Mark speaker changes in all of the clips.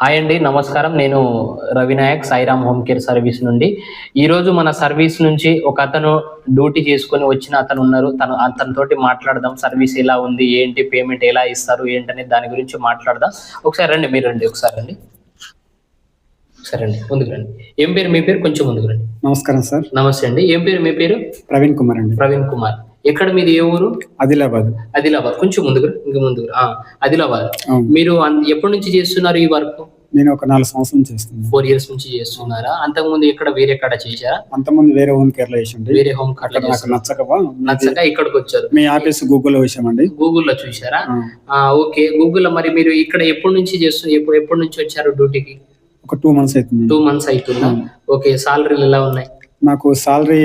Speaker 1: Hi అండి. నమస్కారం. నేను Ravinayak Sairam home care service నుండి. ఈరోజు మన సర్వీస్ నుంచి ఒకతను డ్యూటీ చేసుకొని వచ్చిన అతనున్నారు. అతనితోటి మాట్లాడదాం. సర్వీస్ ఎలా ఉంది? ఏంటి? పేమెంట్ ఎలా ఇస్తారు? ఏంటనే దాని గురించి మాట్లాడదాం. ఒకసారి రండి. మీరు రండి. ఒకసారి రండి. ఒకసారి రండి. ముందుకు రండి. ఏం పేరు మీ పేరు? కొంచెం ముందుకు రండి.
Speaker 2: నమస్కారం సార్.
Speaker 1: నమస్తే అండి. ఏం పేరు మీ పేరు?
Speaker 2: ప్రవీణ్ కుమార్ అండి.
Speaker 1: ప్రవీణ్ కుమార్. ఎక్కడ మీది? ఏ ఊరు?
Speaker 2: ఆదిలాబాద్.
Speaker 1: ఆదిలాబాద్. కొంచెం ముందుకు ఇంక ముందుకు. ఆదిలాబాద్.
Speaker 2: అవును.
Speaker 1: మీరు ఎప్పటి నుంచి చేస్తున్నారు ఈ వర్క్?
Speaker 2: నేను ఒక 4 సంవత్సరాలు చేస్తున్నాను.
Speaker 1: 4 ఇయర్స్ నుంచి చేస్తున్నారా? అంతకుముందు ఎక్కడ వేరే కాడ చేశారా?
Speaker 2: అంతకుముందు వేరే హోమ్ కేర్ లో చేసిండి.
Speaker 1: వేరే హోమ్ కేర్ లో
Speaker 2: నాకు
Speaker 1: నచ్చక ఇక్కడికి వచ్చారు.
Speaker 2: మీ ఆఫీస్ గూగుల్లో వేసామండి.
Speaker 1: గూగుల్లో చూసారా? ఓకే. గూగుల్లో మరి మీరు ఇక్కడ ఎప్పటి నుంచి చేస్తున్నారు? ఎప్పటి నుంచి వచ్చారు డ్యూటీకి?
Speaker 2: ఒక 2 మంత్స్ అవుతుంది.
Speaker 1: 2 మంత్స్ అవుతుందా? ఓకే. సాలరీలు ఎలా ఉన్నాయి?
Speaker 2: నాకు సాలరీ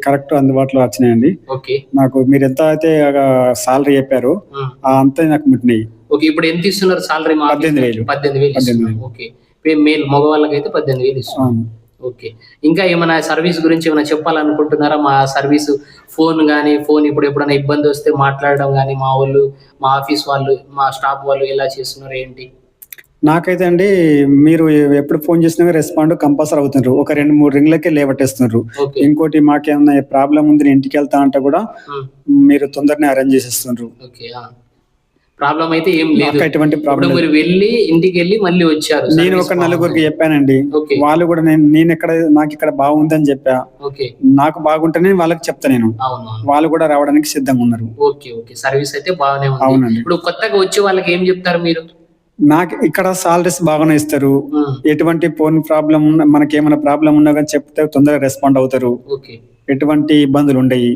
Speaker 2: కరెక్ట్ అందుబాటులో వచ్చినాయండి.
Speaker 1: ఓకే.
Speaker 2: నాకు మీరు ఎంత అయితే సాలరీ చెప్పారో అంతే నాకు ముట్టినాయి.
Speaker 1: ఓకే. ఇప్పుడు ఎంత ఇస్తున్నారు సాలరీ?
Speaker 2: 18,000.
Speaker 1: 18,000. ఓకే. మేల్ మగవాళ్ళకైతే 18,000 ఇస్తున్నారు. ఓకే. ఇంకా ఏమైనా సర్వీస్ గురించి ఏమైనా చెప్పాలనుకుంటున్నారా? మా సర్వీస్ ఫోన్ ఇప్పుడు ఎప్పుడైనా ఇబ్బంది వస్తే మాట్లాడడం గానీ, మా ఆఫీస్ వాళ్ళు, మా స్టాఫ్ వాళ్ళు ఎలా చేస్తున్నారు ఏంటి?
Speaker 2: నాకైతే అండి మీరు ఎప్పుడు ఫోన్ చేసినా రెస్పాండ్ కంపల్సరీ అవుతున్నారు. ఒక 2-3 రింగ్లకే లేవట్టేస్తున్నారు. ఇంకోటి మాకేమన్నా ప్రాబ్లం ఉంది నేను ఇంటికి వెళ్తా అంటే కూడా మీరు తొందరనే అరేంజ్ చేసేస్తున్నారు.
Speaker 1: ప్రాబ్లం అయితే ఏం లేదు.
Speaker 2: ఎటువంటి ప్రాబ్లం
Speaker 1: మీరు వెళ్ళి ఇంటికి వెళ్ళి మళ్ళీ వచ్చారు.
Speaker 2: నేను ఒక 4గురికి చెప్పానండి. వాళ్ళు కూడా నేను నాకు ఇక్కడ బాగుందని చెప్పా. నాకు బాగుంటేనే వాళ్ళకి చెప్తా నేను. వాళ్ళు కూడా రావడానికి సిద్ధంగా ఉన్నారు.
Speaker 1: ఓకే. ఓకే. సర్వీస్ అయితే బాగానే ఉంది.
Speaker 2: అవునండి.
Speaker 1: ఇప్పుడు కొత్తగా వచ్చే వాళ్ళకి ఏం చెప్తారు మీరు?
Speaker 2: నాకు ఇక్కడ సాలరీస్ బాగానే ఇస్తారు. ఎటువంటి ఫోన్ ప్రాబ్లం మనకి ఏమైనా ప్రాబ్లం ఉన్నా కానీ చెప్తే తొందరగా రెస్పాండ్ అవుతారు. ఎటువంటి ఇబ్బందులు ఉండయి.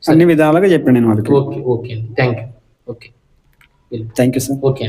Speaker 2: అన్ని విధాలుగా చెప్పాను నేను వాళ్ళకి.
Speaker 1: Okay. Thank you. Okay.
Speaker 2: Thank you sir.
Speaker 1: Okay.